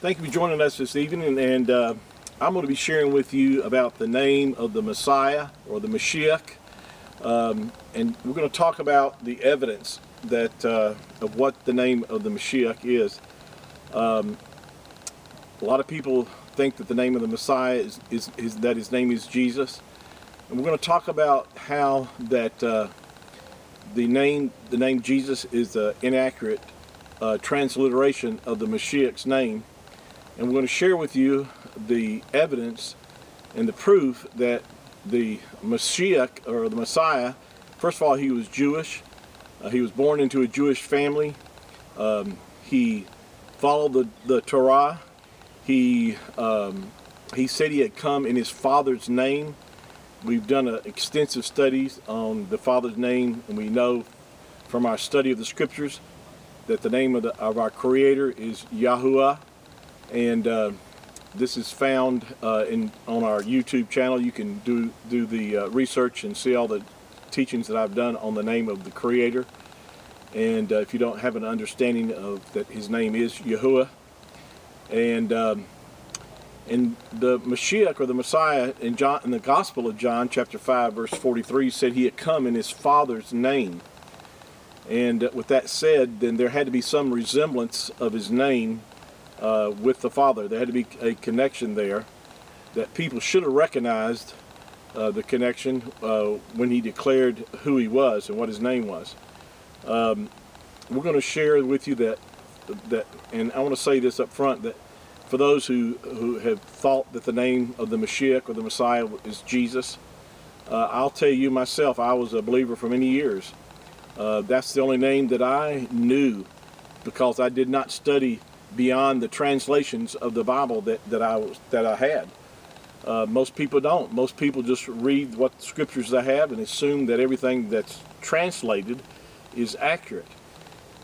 Thank you for joining us this evening, and I'm going to be sharing with you about the name of the Messiah or the Mashiach, and we're going to talk about the evidence that of what the name of the Mashiach is. A lot of people think that the name of the Messiah is that his name is Jesus, and we're going to talk about how that the name Jesus is the inaccurate transliteration of the Mashiach's name. And we're going to share with you the evidence and the proof that the Mashiach, or the Messiah, first of all, he was Jewish. He was born into a Jewish family. He followed the Torah. He said he had come in his Father's name. We've done extensive studies on the Father's name, and we know from our study of the Scriptures that the name of our Creator is Yahuwah. And this is found on our YouTube channel. You can do the research and see all the teachings that I've done on the name of the Creator. And if you don't have an understanding of that his name is Yahuwah. And the Mashiach, or the Messiah, in the Gospel of John, chapter 5, verse 43, said he had come in his Father's name. And with that said, then there had to be some resemblance of his name with the Father. There had to be a connection there that people should have recognized the connection when he declared who he was and what his name was. We're going to share with you that, and I want to say this up front, that for those who have thought that the name of the Mashiach or the Messiah is Jesus, I'll tell you myself, I was a believer for many years. That's the only name that I knew, because I did not study beyond the translations of the Bible that I had. Most people don't. Most people just read what scriptures they have and assume that everything that's translated is accurate.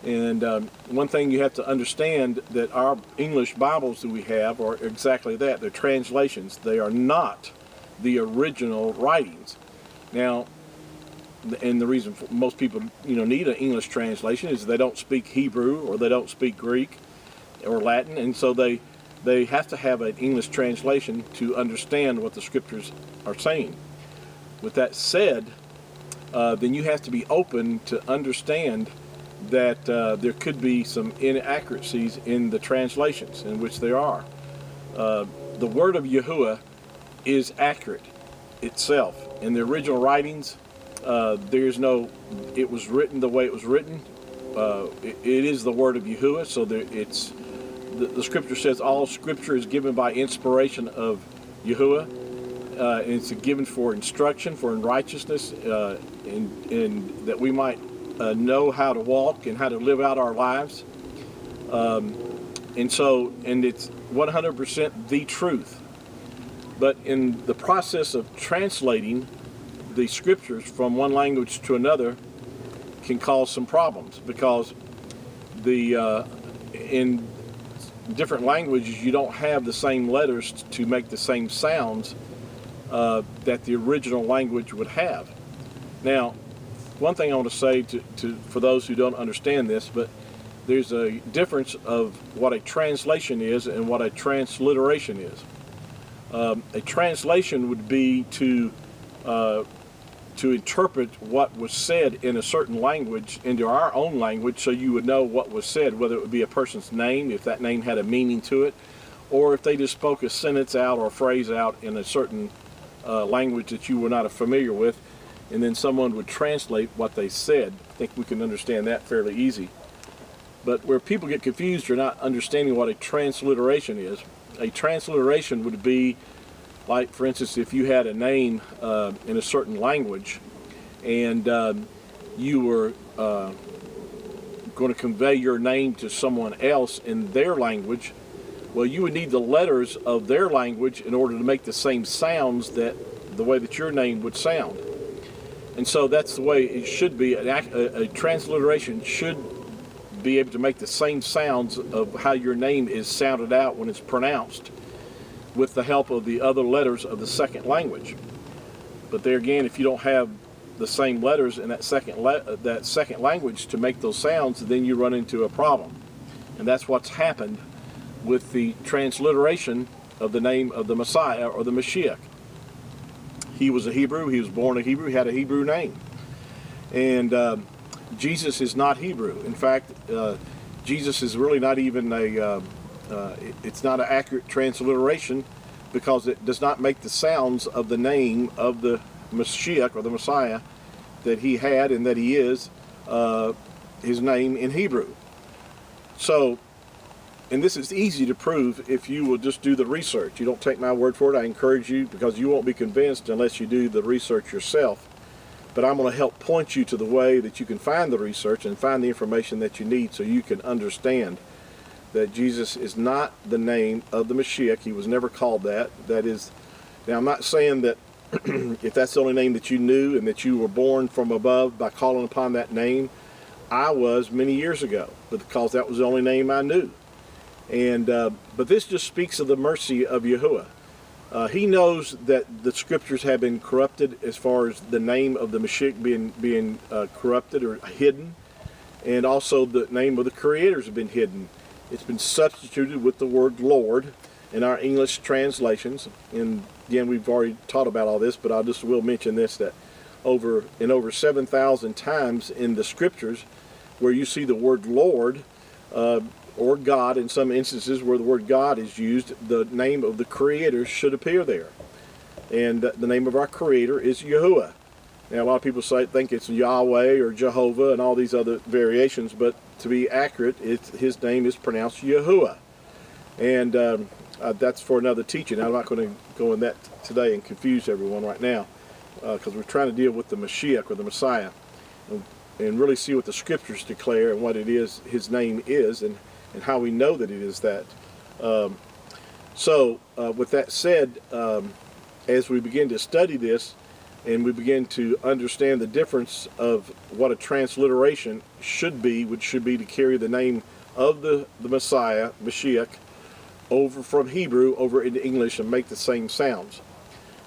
And one thing you have to understand, that our English Bibles that we have are exactly that. They're translations. They are not the original writings. Now, and the reason most people need an English translation is they don't speak Hebrew or they don't speak Greek or Latin, and so they have to have an English translation to understand what the scriptures are saying. With that said, then you have to be open to understand that there could be some inaccuracies in the translations, in which there are. The word of Yahuwah is accurate itself. In the original writings, there's no, it was written the way it was written. It is the word of Yahuwah, so the scripture says all scripture is given by inspiration of Yahuwah, and it's given for instruction, for in righteousness, and that we might know how to walk and how to live out our lives. And it's 100% the truth. But in the process of translating the scriptures from one language to another can cause some problems, because in different languages you don't have the same letters to make the same sounds that the original language would have. Now, one thing I want to say for those who don't understand this, but there's a difference of what a translation is and what a transliteration is. A translation would be to interpret what was said in a certain language into our own language, so you would know what was said, whether it would be a person's name, if that name had a meaning to it, or if they just spoke a sentence out or a phrase out in a certain language that you were not familiar with, and then someone would translate what they said. I think we can understand that fairly easy. But where people get confused, are not understanding what a transliteration is. A transliteration would be, like, for instance, if you had a name in a certain language, and you were going to convey your name to someone else in their language, well, you would need the letters of their language in order to make the same sounds the way that your name would sound. And so that's the way it should be. A transliteration should be able to make the same sounds of how your name is sounded out when it's pronounced, with the help of the other letters of the second language. But there again, if you don't have the same letters in that second language to make those sounds, then you run into a problem. And that's what's happened with the transliteration of the name of the Messiah or the Mashiach. He was a Hebrew. He was born a Hebrew. He had a Hebrew name. And Jesus is not Hebrew. In fact, Jesus is really not even it's not an accurate transliteration, because it does not make the sounds of the name of the Mashiach or the Messiah that he had and that he is, his name in Hebrew. So, and this is easy to prove if you will just do the research. You don't take my word for it. I encourage you, because you won't be convinced unless you do the research yourself. But I'm going to help point you to the way that you can find the research and find the information that you need, so you can understand that Jesus is not the name of the Mashiach. He was never called that. That is, now I'm not saying that if that's the only name that you knew and that you were born from above by calling upon that name. I was many years ago, because that was the only name I knew. And but this just speaks of the mercy of Yahuwah. He knows that the scriptures have been corrupted as far as the name of the Mashiach being corrupted or hidden, and also the name of the creators have been hidden. It's been substituted with the word Lord in our English translations. And again, we've already taught about all this, but I just will mention this, that over 7,000 times in the scriptures where you see the word Lord, or God, in some instances where the word God is used, the name of the Creator should appear there. And the name of our Creator is Yahuwah. Now, a lot of people think it's Yahweh or Jehovah and all these other variations, but to be accurate, his name is pronounced Yahuwah. And that's for another teaching. I'm not going to go in that today and confuse everyone right now, because we're trying to deal with the Mashiach or the Messiah, and really see what the scriptures declare and what it is his name is, and how we know that it is that. So with that said, as we begin to study this and we begin to understand the difference of what a transliteration should be, which should be to carry the name of the Messiah, Mashiach, over from Hebrew over into English and make the same sounds.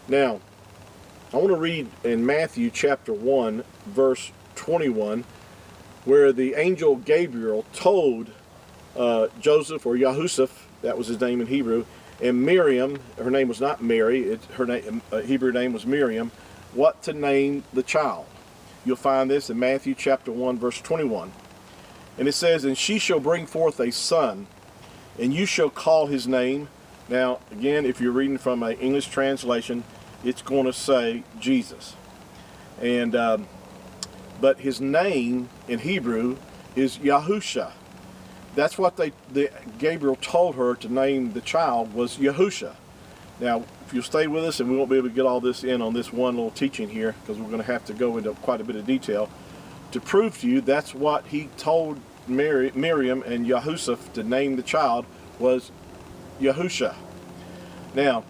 Now, I want to read in Matthew chapter 1, verse 21, where the angel Gabriel told Joseph, or Yahusuf, that was his name in Hebrew, and Miriam, her name was not Mary, her Hebrew name was Miriam, what to name the child. You'll find this in Matthew chapter 1, verse 21. And it says, "And she shall bring forth a son, and you shall call his name." Now, again, if you're reading from an English translation, it's going to say Jesus. And but his name in Hebrew is Yahusha. That's what Gabriel told her to name the child, was Yahusha. Now, if you'll stay with us, and we won't be able to get all this in on this one little teaching here, because we're going to have to go into quite a bit of detail to prove to you that's what he told Miriam and Yahusuf to name the child, was Yahusha. Now,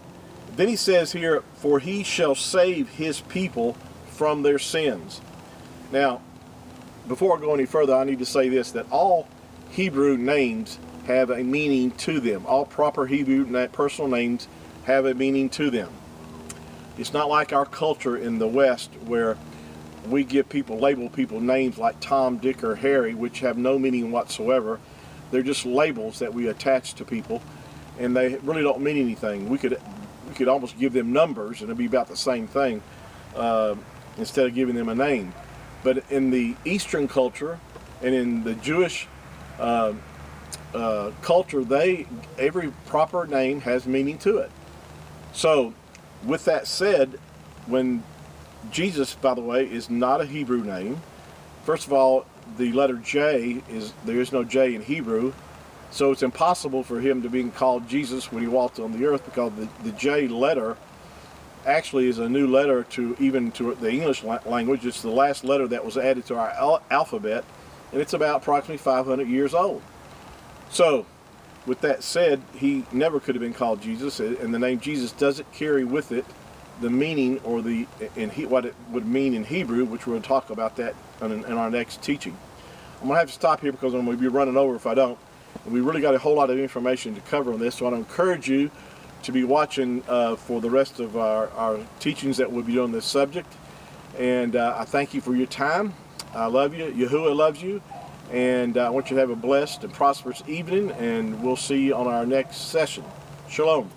then he says here, "For he shall save his people from their sins." Now, before I go any further, I need to say this, that all Hebrew names have a meaning to them. All proper Hebrew personal names have a meaning to them. It's not like our culture in the West, where we label people names like Tom, Dick, or Harry, which have no meaning whatsoever. They're just labels that we attach to people, and they really don't mean anything. We could almost give them numbers, and it'd be about the same thing, instead of giving them a name. But in the Eastern culture and in the Jewish culture, every proper name has meaning to it. So, with that said, when Jesus, by the way, is not a Hebrew name. First of all, the letter J there is no J in Hebrew, so it's impossible for him to be called Jesus when he walked on the earth, because the J letter actually is a new letter to the English language. It's the last letter that was added to our alphabet, and it's about approximately 500 years old. So, with that said, he never could have been called Jesus, and the name Jesus doesn't carry with it the meaning or what it would mean in Hebrew, which we're going to talk about that in our next teaching. I'm going to have to stop here because I'm going to be running over if I don't. And we really got a whole lot of information to cover on this, so I encourage you to be watching for the rest of our teachings that we'll be doing this subject. And I thank you for your time. I love you. Yahuwah loves you. And I want you to have a blessed and prosperous evening, and we'll see you on our next session. Shalom.